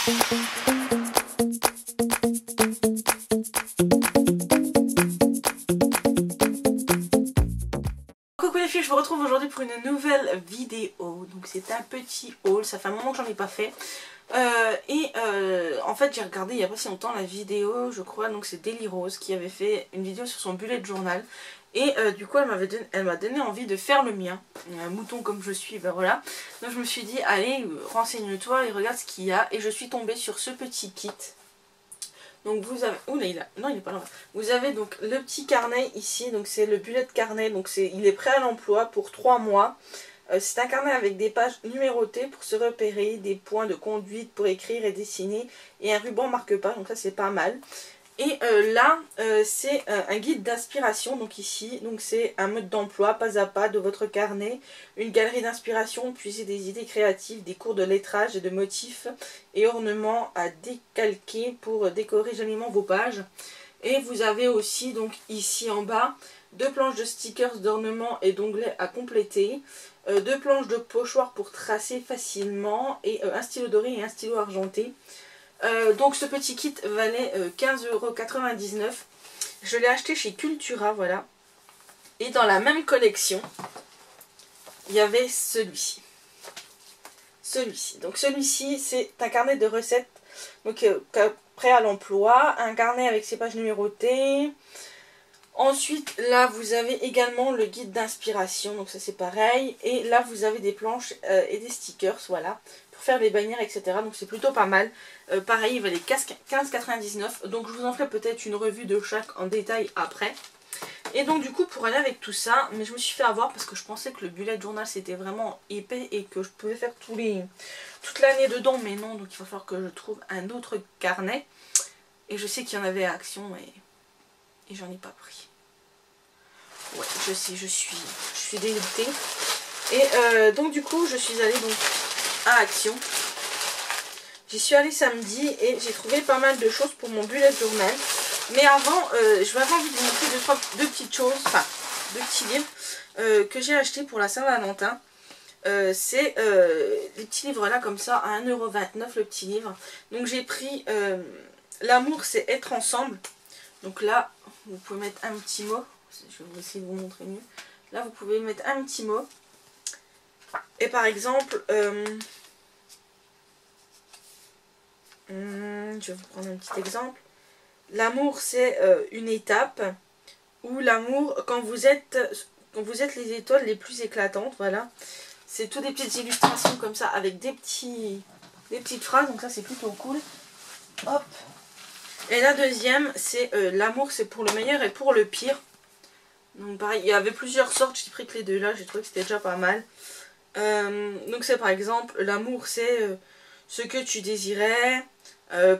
Coucou les filles, je vous retrouve aujourd'hui pour une nouvelle vidéo. Donc c'est un petit haul, ça fait un moment que j'en ai pas fait. En fait j'ai regardé il n'y a pas si longtemps la vidéo, je crois, donc c'est Daily Rose qui avait fait une vidéo sur son bullet journal. Et du coup elle m'a donné envie de faire le mien, un mouton comme je suis, ben voilà. Donc je me suis dit allez renseigne-toi et regarde ce qu'il y a. Et je suis tombée sur ce petit kit. Donc vous avez, oh là il a, non il est pas là. Vous avez donc le petit carnet ici, donc c'est le bullet carnet, donc il est prêt à l'emploi pour 3 mois. C'est un carnet avec des pages numérotées pour se repérer, des points de conduite pour écrire et dessiner et un ruban marque-page, donc ça c'est pas mal. Et là c'est un guide d'inspiration, donc ici donc c'est un mode d'emploi pas à pas de votre carnet, une galerie d'inspiration, puiser des idées créatives, des cours de lettrage et de motifs et ornements à décalquer pour décorer joliment vos pages. Et vous avez aussi donc ici en bas 2 planches de stickers d'ornements et d'onglets à compléter, 2 planches de pochoir pour tracer facilement et un stylo doré et un stylo argenté. Donc ce petit kit valait 15,99 €. Je l'ai acheté chez Cultura, voilà. Et dans la même collection, il y avait celui-ci. Donc celui-ci, c'est un carnet de recettes, donc prêt à l'emploi, un carnet avec ses pages numérotées. Ensuite, là, vous avez également le guide d'inspiration, donc ça c'est pareil. Et là, vous avez des planches et des stickers, voilà, pour faire des bannières, etc. Donc c'est plutôt pas mal. Pareil, il valait 15,99 €. Donc je vous en ferai peut-être une revue de chaque en détail après. Et donc du coup, pour aller avec tout ça, mais je me suis fait avoir parce que je pensais que le bullet journal c'était vraiment épais et que je pouvais faire toute l'année dedans. Mais non, donc il va falloir que je trouve un autre carnet. Et je sais qu'il y en avait à Action et j'en ai pas pris. Ouais, je sais, je suis dégoûtée. Et donc du coup, je suis allée donc à Action. J'y suis allée samedi et j'ai trouvé pas mal de choses pour mon bullet journal. Mais avant, je vais envie de vous montrer deux petites choses, enfin, 2 petits livres que j'ai achetés pour la Saint-Valentin. C'est des petits livres là comme ça, à 1,29 € le petit livre. Donc j'ai pris L'amour c'est être ensemble. Donc là, vous pouvez mettre un petit mot. Je vais essayer de vous montrer mieux. Là, vous pouvez mettre un petit mot. Et par exemple, je vais vous prendre un petit exemple. L'amour, c'est une étape. Ou l'amour, quand vous êtes les étoiles les plus éclatantes. Voilà. C'est toutes des petites illustrations comme ça, avec des petites phrases. Donc ça, c'est plutôt cool. Hop. Et la deuxième, c'est l'amour, c'est pour le meilleur et pour le pire. Donc pareil, il y avait plusieurs sortes, j'ai pris que les 2 là, j'ai trouvé que c'était déjà pas mal. Donc c'est par exemple, l'amour c'est ce que tu désirais,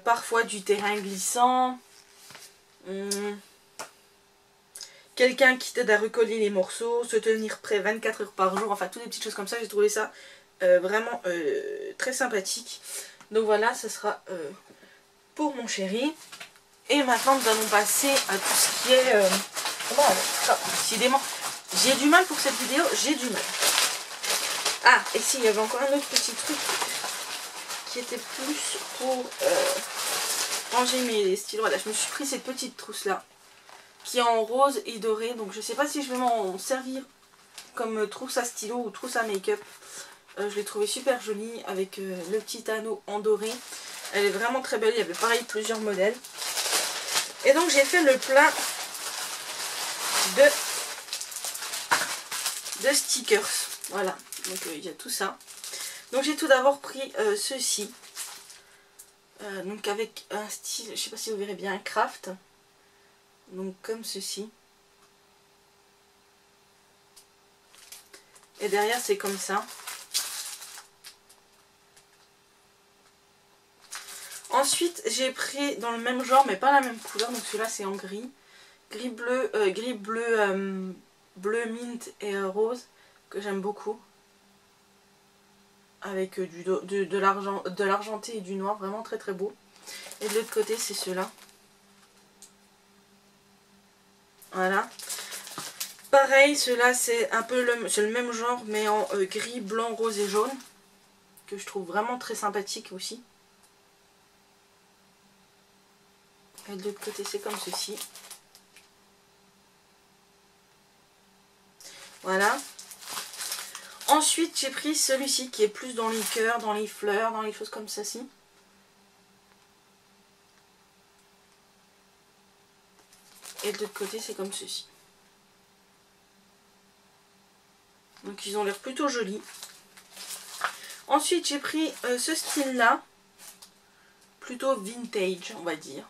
parfois du terrain glissant, quelqu'un qui t'aide à recoller les morceaux, se tenir prêt 24 heures par jour, enfin toutes des petites choses comme ça, j'ai trouvé ça vraiment très sympathique. Donc voilà, ça sera pour mon chéri. Et maintenant nous allons passer à tout ce qui est... décidément, j'ai du mal pour cette vidéo, j'ai du mal. Ah, et si, il y avait encore un autre petit truc qui était plus pour ranger mes stylos. Voilà, je me suis pris cette petite trousse là, qui est en rose et doré. Donc je sais pas si je vais m'en servir comme trousse à stylo ou trousse à make-up. Je l'ai trouvée super jolie avec le petit anneau en doré. Elle est vraiment très belle, il y avait pareil plusieurs modèles. Et donc j'ai fait le plein de stickers. Voilà, donc il y a tout ça. Donc j'ai tout d'abord pris ceci. Donc avec un style, je sais pas si vous verrez bien, un craft. Donc comme ceci. Et derrière c'est comme ça. Ensuite j'ai pris dans le même genre mais pas la même couleur. Donc celui-là c'est en gris. Gris bleu, bleu mint et rose que j'aime beaucoup. Avec de l'argenté et du noir, vraiment très très beau. Et de l'autre côté c'est ceux-là. Voilà. Pareil, ceux-là c'est un peu le même genre mais en gris, blanc, rose et jaune. Que je trouve vraiment très sympathique aussi. Et de l'autre côté c'est comme ceci. Voilà. Ensuite j'ai pris celui-ci qui est plus dans les cœurs, dans les fleurs, dans les choses comme ça-ci. Et de l'autre côté c'est comme ceci. Donc ils ont l'air plutôt jolis. Ensuite j'ai pris ce style là. Plutôt vintage on va dire.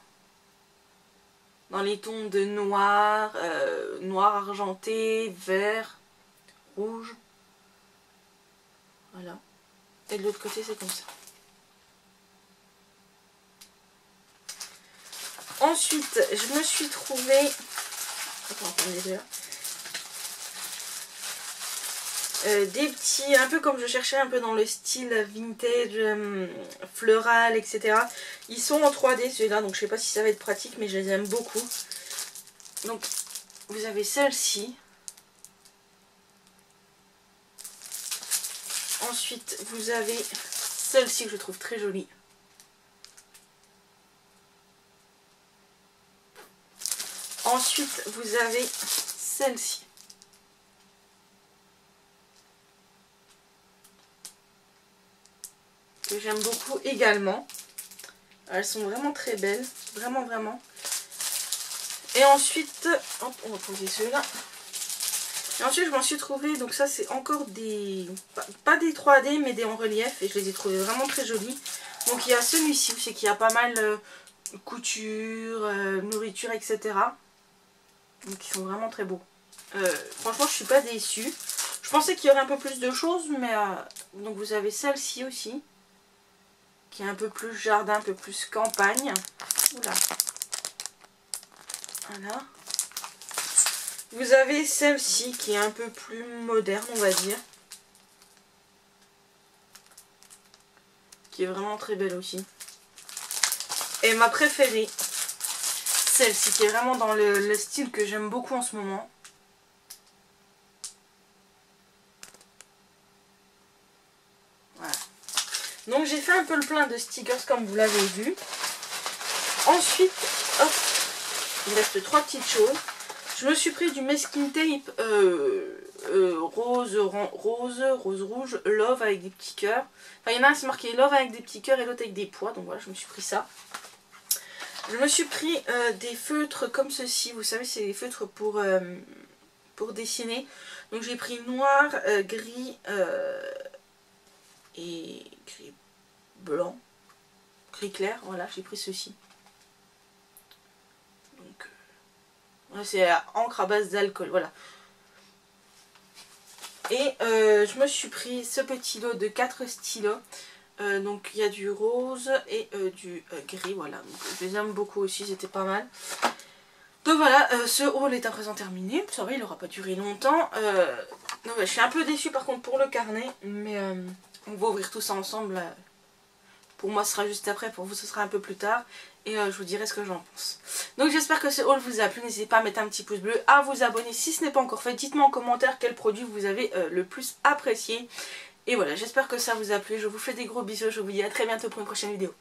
Dans les tons de noir, noir argenté, vert, rouge. Voilà. Et de l'autre côté c'est comme ça. Ensuite je me suis trouvé... Attends, attendez là. Des petits, un peu comme je cherchais un peu dans le style vintage, floral, etc. Ils sont en 3D ceux-là, donc je sais pas si ça va être pratique, mais je les aime beaucoup. Donc vous avez celle-ci. Ensuite vous avez celle-ci que je trouve très jolie. Ensuite vous avez celle-ci. Que j'aime beaucoup également. Elles sont vraiment très belles. Vraiment, vraiment. Et ensuite, hop, on va poser ceux-là. Et ensuite, je m'en suis trouvé. Donc ça, c'est encore des... Pas des 3D, mais des en relief. Et je les ai trouvés vraiment très jolis. Donc il y a celui-ci, c'est qu'il y a pas mal couture, nourriture, etc. Donc ils sont vraiment très beaux. Franchement, je suis pas déçue. Je pensais qu'il y aurait un peu plus de choses, mais... donc vous avez celle-ci aussi. Qui est un peu plus jardin, un peu plus campagne. Oula. Voilà. Vous avez celle-ci qui est un peu plus moderne, on va dire. Qui est vraiment très belle aussi. Et ma préférée, celle-ci qui est vraiment dans le style que j'aime beaucoup en ce moment. Voilà. Donc j'ai fait un peu le plein de stickers comme vous l'avez vu. Ensuite, hop, il reste 3 petites choses. Je me suis pris du masking tape rose rouge, love avec des petits cœurs. Enfin, il y en a un c'est marqué love avec des petits cœurs et l'autre avec des pois. Donc voilà, je me suis pris ça. Je me suis pris des feutres comme ceci. Vous savez, c'est des feutres pour dessiner. Donc j'ai pris noir, gris et gris blanc, gris clair. Voilà, j'ai pris ceci. Donc c'est encre à base d'alcool. Voilà. Et je me suis pris ce petit lot de 4 stylos. Donc il y a du rose et du gris, voilà. Donc, je les aime beaucoup aussi, c'était pas mal. Donc voilà, ce haul est à présent terminé. Ça va, il n'aura pas duré longtemps. Donc, je suis un peu déçue par contre pour le carnet, mais on va ouvrir tout ça ensemble. Pour moi ce sera juste après, pour vous ce sera un peu plus tard. Et je vous dirai ce que j'en pense. Donc j'espère que ce haul vous a plu. N'hésitez pas à mettre un petit pouce bleu, à vous abonner si ce n'est pas encore fait. Dites-moi en commentaire quel produit vous avez le plus apprécié. Et voilà, j'espère que ça vous a plu. Je vous fais des gros bisous. Je vous dis à très bientôt pour une prochaine vidéo.